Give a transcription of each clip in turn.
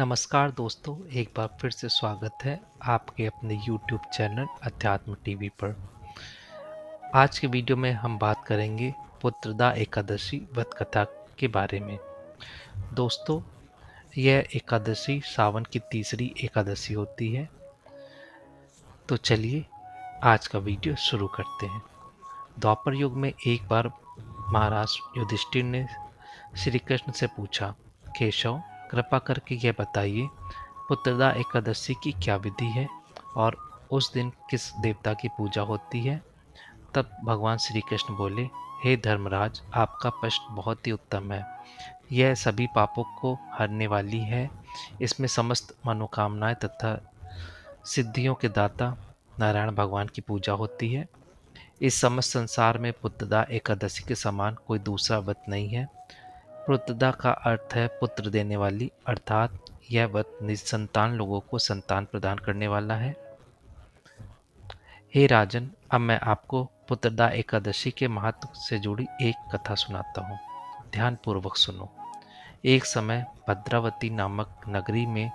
नमस्कार दोस्तों, एक बार फिर से स्वागत है आपके अपने YouTube चैनल अध्यात्म टीवी पर। आज के वीडियो में हम बात करेंगे पुत्रदा एकादशी व्रत कथा के बारे में। दोस्तों, यह एकादशी सावन की तीसरी एकादशी होती है। तो चलिए आज का वीडियो शुरू करते हैं। द्वापर युग में एक बार महाराज युधिष्ठिर ने श्री कृष्ण से पूछा, केशव, कृपा करके यह बताइए, पुत्रदा एकादशी की क्या विधि है और उस दिन किस देवता की पूजा होती है। तब भगवान श्री कृष्ण बोले, हे धर्मराज, आपका प्रश्न बहुत ही उत्तम है। यह सभी पापों को हरने वाली है। इसमें समस्त मनोकामनाएं तथा सिद्धियों के दाता नारायण भगवान की पूजा होती है। इस समस्त संसार में पुत्रदा एकादशी के समान कोई दूसरा व्रत नहीं है। पुत्रदा का अर्थ है पुत्र देने वाली, अर्थात यह व्रत निसंतान लोगों को संतान प्रदान करने वाला है। हे राजन, अब मैं आपको पुत्रदा एकादशी के महत्व से जुड़ी एक कथा सुनाता हूँ। ध्यानपूर्वक सुनो। एक समय भद्रावती नामक नगरी में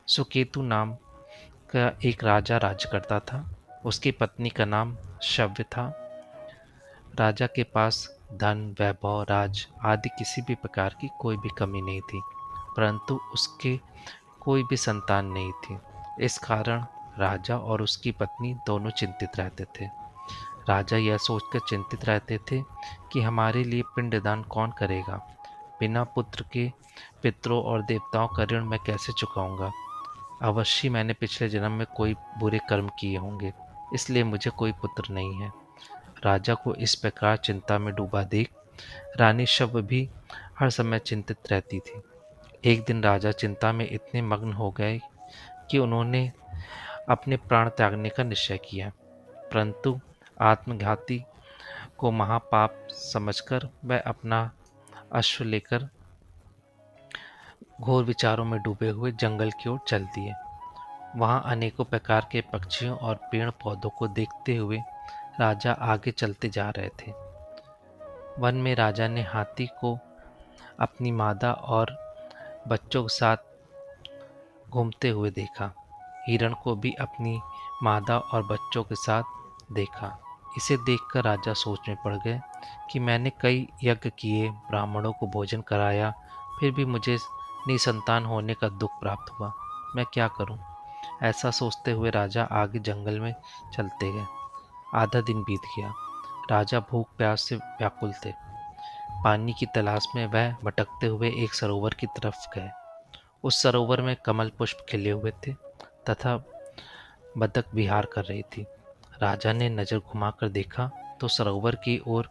सुकेतु नाम का एक राजा राज्य करता था। उसकी पत्नी का नाम शव्य था। राजा के पास धन, वैभव, राज आदि किसी भी प्रकार की कोई भी कमी नहीं थी, परंतु उसके कोई भी संतान नहीं थी। इस कारण राजा और उसकी पत्नी दोनों चिंतित रहते थे। राजा यह सोचकर चिंतित रहते थे कि हमारे लिए पिंडदान कौन करेगा। बिना पुत्र के पितरों और देवताओं का ऋण मैं कैसे चुकाऊंगा। अवश्य मैंने पिछले जन्म में कोई बुरे कर्म किए होंगे, इसलिए मुझे कोई पुत्र नहीं है। राजा को इस प्रकार चिंता में डूबा देख रानी शव भी हर समय चिंतित रहती थी। एक दिन राजा चिंता में इतने मग्न हो गए कि उन्होंने अपने प्राण त्यागने का निश्चय किया, परंतु आत्मघाती को महापाप समझकर वह अपना अश्व लेकर घोर विचारों में डूबे हुए जंगल की ओर चल दिए। वहां अनेकों प्रकार के पक्षियों और पेड़ पौधों को देखते हुए राजा आगे चलते जा रहे थे। वन में राजा ने हाथी को अपनी मादा और बच्चों के साथ घूमते हुए देखा। हिरण को भी अपनी मादा और बच्चों के साथ देखा। इसे देखकर राजा सोच में पड़ गए कि मैंने कई यज्ञ किए, ब्राह्मणों को भोजन कराया, फिर भी मुझे निसंतान होने का दुख प्राप्त हुआ। मैं क्या करूं? ऐसा सोचते हुए राजा आगे जंगल में चलते गए। आधा दिन बीत गया। राजा भूख प्यास से व्याकुल थे। पानी की तलाश में वह भटकते हुए एक सरोवर की तरफ गए। उस सरोवर में कमल पुष्प खिले हुए थे तथा बतख विहार कर रही थी। राजा ने नजर घुमाकर देखा तो सरोवर की ओर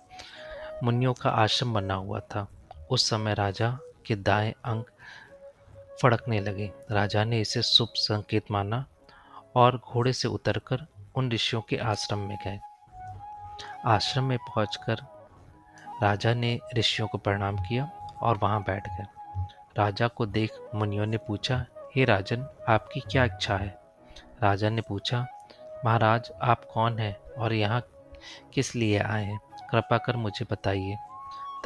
मुनियों का आश्रम बना हुआ था। उस समय राजा के दाएं अंग फड़कने लगे। राजा ने इसे शुभ संकेत माना और घोड़े से उतरकर उन ऋषियों के आश्रम में गए। आश्रम में पहुंचकर राजा ने ऋषियों को प्रणाम किया और वहां बैठ गए। राजा को देख मुनियों ने पूछा, हे राजन, आपकी क्या इच्छा है? राजा ने पूछा, महाराज, आप कौन हैं और यहाँ किस लिए आए हैं? कृपा कर मुझे बताइए।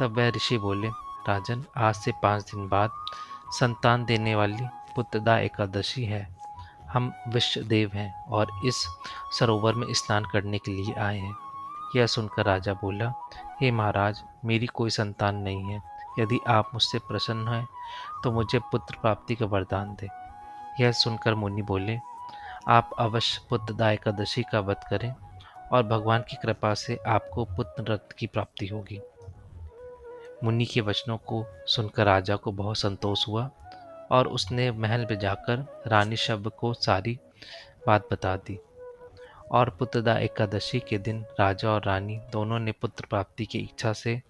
तब वह ऋषि बोले, राजन, आज से 5 दिन बाद संतान देने वाली पुत्रदा एकादशी है। हम विश्वदेव हैं और इस सरोवर में स्नान करने के लिए आए हैं। यह सुनकर राजा बोला, हे महाराज, मेरी कोई संतान नहीं है। यदि आप मुझसे प्रसन्न हैं तो मुझे पुत्र प्राप्ति का वरदान दें। यह सुनकर मुनि बोले, आप अवश्य पुत्रदा एकादशी का व्रत करें और भगवान की कृपा से आपको पुत्र रत्न की प्राप्ति होगी। मुनि के वचनों को सुनकर राजा को बहुत संतोष हुआ और उसने महल में जाकर रानी शब्द को सारी बात बता दी। और पुत्रदा एकादशी के दिन राजा और रानी दोनों ने पुत्र प्राप्ति की इच्छा से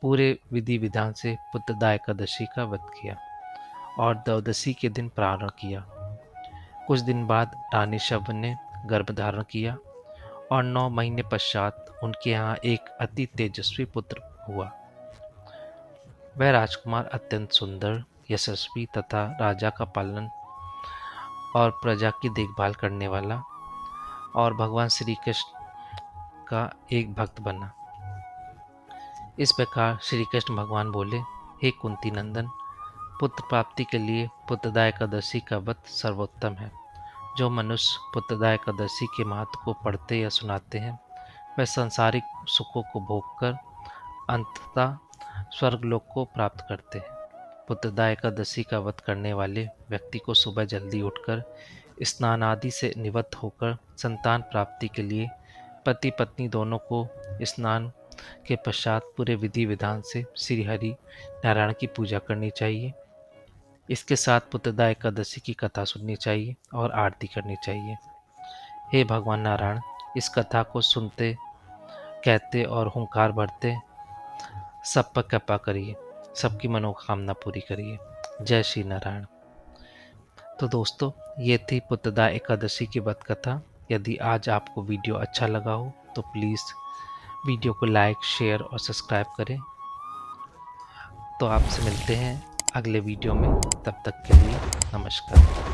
पूरे विधि विधान से पुत्रदा एकादशी का व्रत किया और द्वादशी के दिन प्रारंभ किया। कुछ दिन बाद रानी शव ने गर्भ धारण किया और 9 महीने पश्चात उनके यहाँ एक अति तेजस्वी पुत्र हुआ। वह राजकुमार अत्यंत सुंदर, यशस्वी तथा राजा का पालन और प्रजा की देखभाल करने वाला और भगवान श्री कृष्ण का एक भक्त बना। इस प्रकार श्री कृष्ण भगवान बोले, हे कुंती नंदन, पुत्र प्राप्ति के लिए पुत्रदा एकादशी का व्रत सर्वोत्तम है। जो मनुष्य पुत्रदा एकादशी के महत्व को पढ़ते या सुनाते हैं, वह सांसारिक सुखों को भोगकर अंततः स्वर्गलोक को प्राप्त करते हैं। पुत्रदा एकादशी का व्रत करने वाले व्यक्ति को सुबह जल्दी उठकर स्नान आदि से निवृत्त होकर संतान प्राप्ति के लिए पति पत्नी दोनों को स्नान के पश्चात पूरे विधि विधान से श्री हरि नारायण की पूजा करनी चाहिए। इसके साथ पुत्रदा एकादशी की कथा सुननी चाहिए और आरती करनी चाहिए। हे भगवान नारायण, इस कथा को सुनते, कहते और हुंकार भरते सब पर कृपा करिए, सबकी मनोकामना पूरी करिए। जय श्री नारायण। तो दोस्तों, ये थी पुत्रदा एकादशी की व्रत कथा। यदि आज आपको वीडियो अच्छा लगा हो तो प्लीज़ वीडियो को लाइक, शेयर और सब्सक्राइब करें। तो आपसे मिलते हैं अगले वीडियो में। तब तक के लिए नमस्कार।